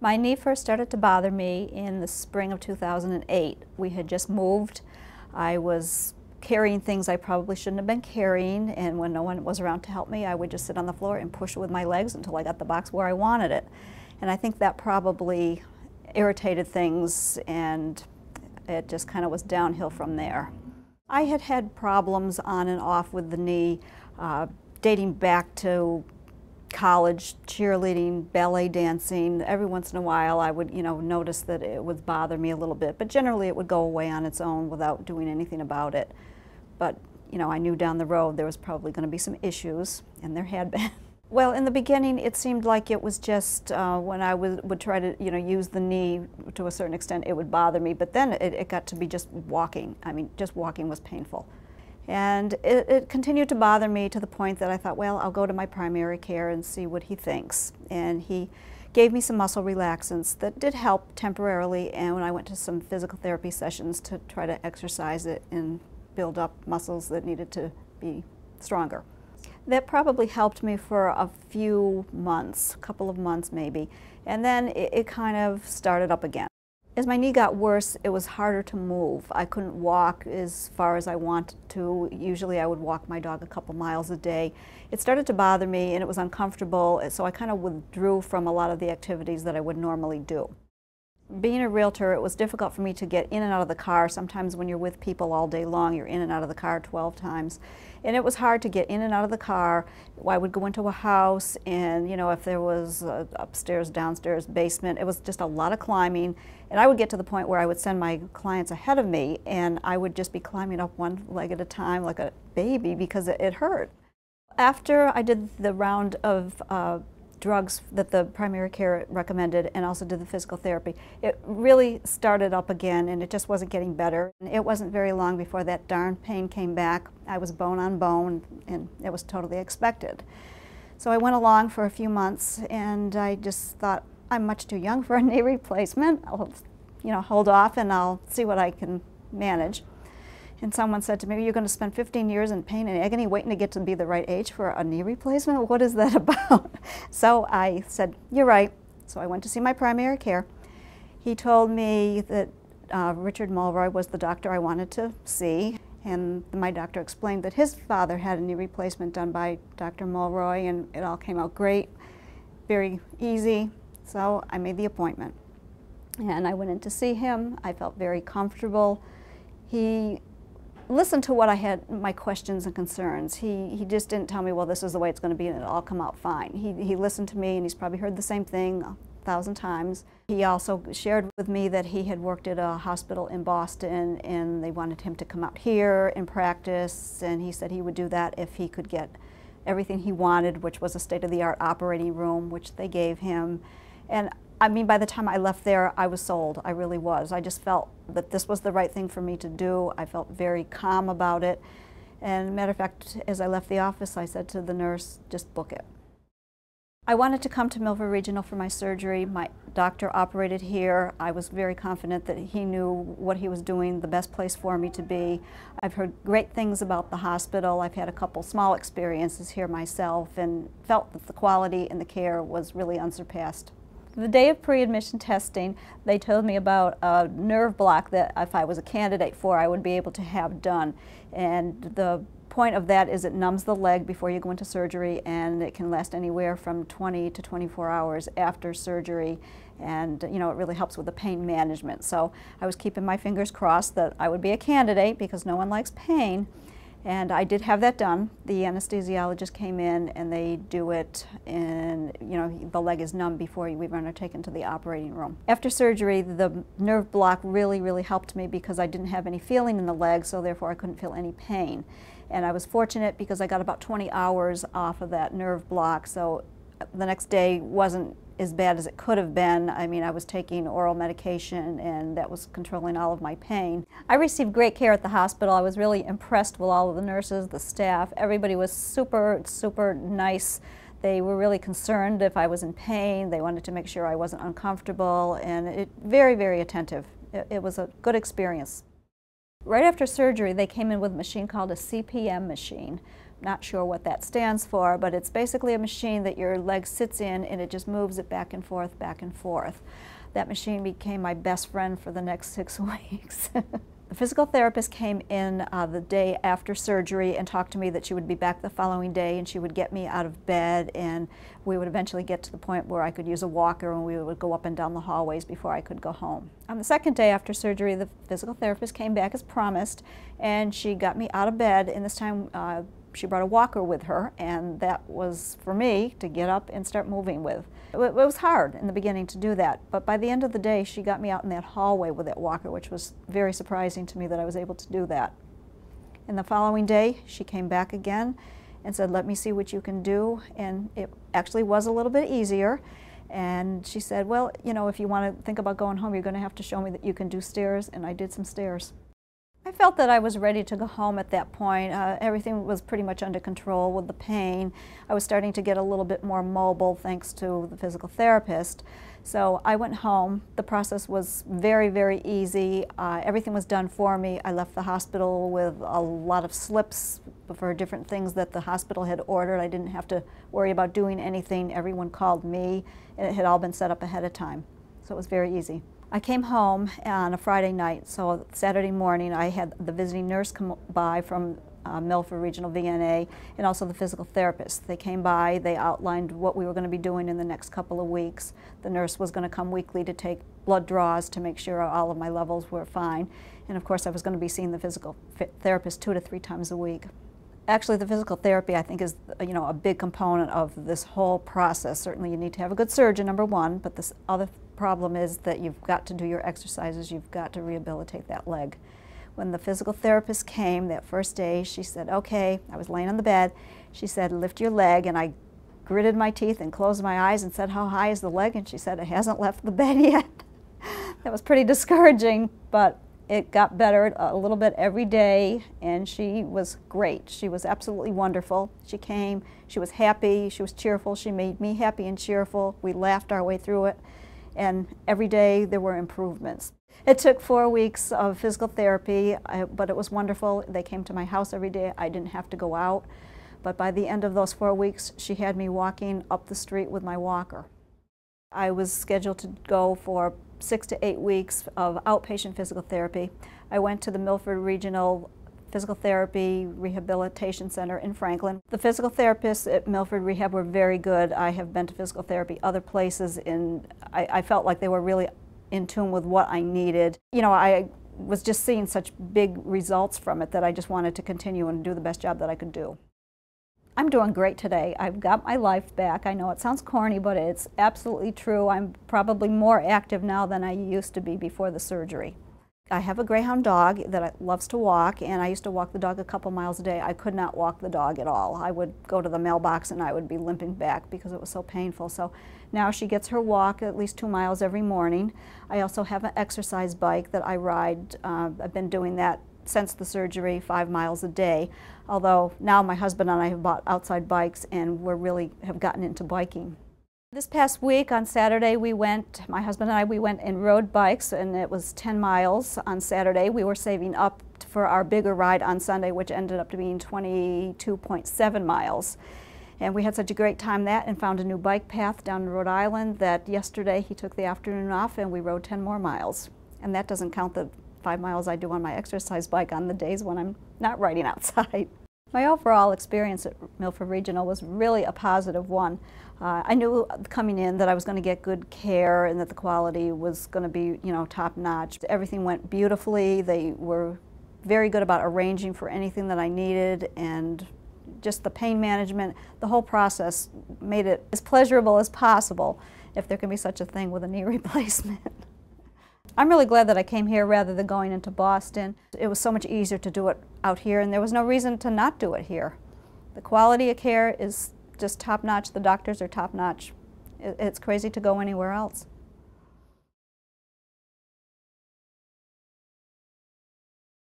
My knee first started to bother me in the spring of 2008. We had just moved. I was carrying things I probably shouldn't have been carrying, and when no one was around to help me, I would just sit on the floor and push with my legs until I got the box where I wanted it. And I think that probably irritated things, and it just kind of was downhill from there. I had had problems on and off with the knee dating back to college, cheerleading, ballet dancing. Every once in a while I would, notice that it would bother me a little bit, but generally it would go away on its own without doing anything about it. But, I knew down the road there was probably going to be some issues, and there had been. Well, in the beginning it seemed like it was just when I would try to, use the knee to a certain extent, it would bother me, but then it got to be just walking. I mean, just walking was painful. And it continued to bother me to the point that I thought, well, I'll go to my primary care and see what he thinks. And he gave me some muscle relaxants that did help temporarily, and when I went to some physical therapy sessions to try to exercise it and build up muscles that needed to be stronger. That probably helped me for a few months, a couple of months maybe, and then it kind of started up again. As my knee got worse, it was harder to move. I couldn't walk as far as I wanted to. Usually I would walk my dog a couple miles a day. It started to bother me and it was uncomfortable, so I kind of withdrew from a lot of the activities that I would normally do. Being a realtor, it was difficult for me to get in and out of the car. Sometimes when you're with people all day long, you're in and out of the car 12 times. And it was hard to get in and out of the car. I would go into a house and, if there was upstairs, downstairs, basement, it was just a lot of climbing. And I would get to the point where I would send my clients ahead of me and I would just be climbing up one leg at a time like a baby because it hurt. After I did the round of drugs that the primary care recommended and also did the physical therapy, it really started up again and it just wasn't getting better. It wasn't very long before that darn pain came back. I was bone on bone and it was totally expected. So I went along for a few months and I just thought, I'm much too young for a knee replacement. I'll hold off and I'll see what I can manage. And someone said to me, you're going to spend 15 years in pain and agony waiting to get to be the right age for a knee replacement? What is that about? So I said, you're right. So I went to see my primary care. He told me that Richard Mulroy was the doctor I wanted to see. And my doctor explained that his father had a knee replacement done by Dr. Mulroy, and it all came out great, very easy. So I made the appointment. And I went in to see him. I felt very comfortable. He listened to what I had, my questions and concerns. He just didn't tell me, well, this is the way it's going to be and it'll all come out fine. He listened to me and he's probably heard the same thing 1,000 times. He also shared with me that he had worked at a hospital in Boston and they wanted him to come out here and practice, and he said he would do that if he could get everything he wanted, which was a state-of-the-art operating room, which they gave him. And I mean, by the time I left there, I was sold. I really was. I just felt that this was the right thing for me to do. I felt very calm about it. And matter of fact, as I left the office, I said to the nurse, just book it. I wanted to come to Milford Regional for my surgery. My doctor operated here. I was very confident that he knew what he was doing, the best place for me to be. I've heard great things about the hospital. I've had a couple small experiences here myself and felt that the quality and the care was really unsurpassed. The day of pre-admission testing, they told me about a nerve block that if I was a candidate for, I would be able to have done. And the point of that is it numbs the leg before you go into surgery, and it can last anywhere from 20 to 24 hours after surgery. And it really helps with the pain management. So I was keeping my fingers crossed that I would be a candidate because no one likes pain. And I did have that done. The anesthesiologist came in and they do it, and the leg is numb before we were taken to the operating room. After surgery, the nerve block really helped me because I didn't have any feeling in the leg, so therefore I couldn't feel any pain. And I was fortunate because I got about 20 hours off of that nerve block, so the next day wasn't as bad as it could have been. I mean, I was taking oral medication and that was controlling all of my pain. I received great care at the hospital. I was really impressed with all of the nurses, the staff. Everybody was super nice. They were really concerned if I was in pain. They wanted to make sure I wasn't uncomfortable, and very attentive. It was a good experience. Right after surgery, they came in with a machine called a CPM machine, not sure what that stands for, but it's basically a machine that your leg sits in and it just moves it back and forth, back and forth. That machine became my best friend for the next 6 weeks. The physical therapist came in the day after surgery and talked to me that she would be back the following day and she would get me out of bed, and we would eventually get to the point where I could use a walker and we would go up and down the hallways before I could go home. On the second day after surgery, the physical therapist came back as promised and she got me out of bed, and this time she brought a walker with her, and that was for me to get up and start moving with. It was hard in the beginning to do that, but by the end of the day she got me out in that hallway with that walker, which was very surprising to me that I was able to do that. And the following day she came back again and said, let me see what you can do, and it actually was a little bit easier. And she said, well, you know, if you want to think about going home, you're going to have to show me that you can do stairs, and I did some stairs. I felt that I was ready to go home at that point. Everything was pretty much under control with the pain. I was starting to get a little bit more mobile thanks to the physical therapist. So I went home. The process was very, very easy. Everything was done for me. I left the hospital with a lot of slips for different things that the hospital had ordered. I didn't have to worry about doing anything. Everyone called me, and it had all been set up ahead of time. So it was very easy. I came home on a Friday night, so Saturday morning I had the visiting nurse come by from Milford Regional VNA, and also the physical therapist. They came by, they outlined what we were going to be doing in the next couple of weeks. The nurse was going to come weekly to take blood draws to make sure all of my levels were fine, and of course I was going to be seeing the physical therapist 2 to 3 times a week. Actually, the physical therapy, I think, is, you know, a big component of this whole process. Certainly you need to have a good surgeon, number one, but this other problem is that you've got to do your exercises, you've got to rehabilitate that leg. When the physical therapist came that first day, she said, okay, I was laying on the bed, she said, lift your leg, and I gritted my teeth and closed my eyes and said, how high is the leg? And she said, it hasn't left the bed yet. That was pretty discouraging, but it got better a little bit every day, and she was great. She was absolutely wonderful. She came, she was happy, she was cheerful, she made me happy and cheerful. We laughed our way through it, and every day there were improvements. It took 4 weeks of physical therapy, but it was wonderful. They came to my house every day. I didn't have to go out, but by the end of those 4 weeks, she had me walking up the street with my walker. I was scheduled to go for 6 to 8 weeks of outpatient physical therapy. I went to the Milford Regional Physical Therapy Rehabilitation Center in Franklin. The physical therapists at Milford Rehab were very good. I have been to physical therapy other places, and I felt like they were really in tune with what I needed. You know, I was just seeing such big results from it that I just wanted to continue and do the best job that I could do. I'm doing great today. I've got my life back. I know it sounds corny, but it's absolutely true. I'm probably more active now than I used to be before the surgery. I have a greyhound dog that loves to walk, and I used to walk the dog a couple miles a day. I could not walk the dog at all. I would go to the mailbox and I would be limping back because it was so painful. So now she gets her walk at least 2 miles every morning. I also have an exercise bike that I ride. I've been doing that since the surgery, 5 miles a day, although now my husband and I have bought outside bikes and we really have gotten into biking. This past week on Saturday my husband and I, we went and rode bikes, and it was 10 miles on Saturday. We were saving up for our bigger ride on Sunday, which ended up being 22.7 miles. And we had such a great time that, and found a new bike path down in Rhode Island, that yesterday he took the afternoon off and we rode 10 more miles. And that doesn't count the 5 miles I do on my exercise bike on the days when I'm not riding outside. My overall experience at Milford Regional was really a positive one. I knew coming in that I was going to get good care and that the quality was going to be, you know, top-notch. Everything went beautifully. They were very good about arranging for anything that I needed, and just the pain management, the whole process made it as pleasurable as possible, if there can be such a thing with a knee replacement. I'm really glad that I came here rather than going into Boston. It was so much easier to do it out here, and there was no reason to not do it here. The quality of care is just top-notch. The doctors are top-notch. It's crazy to go anywhere else.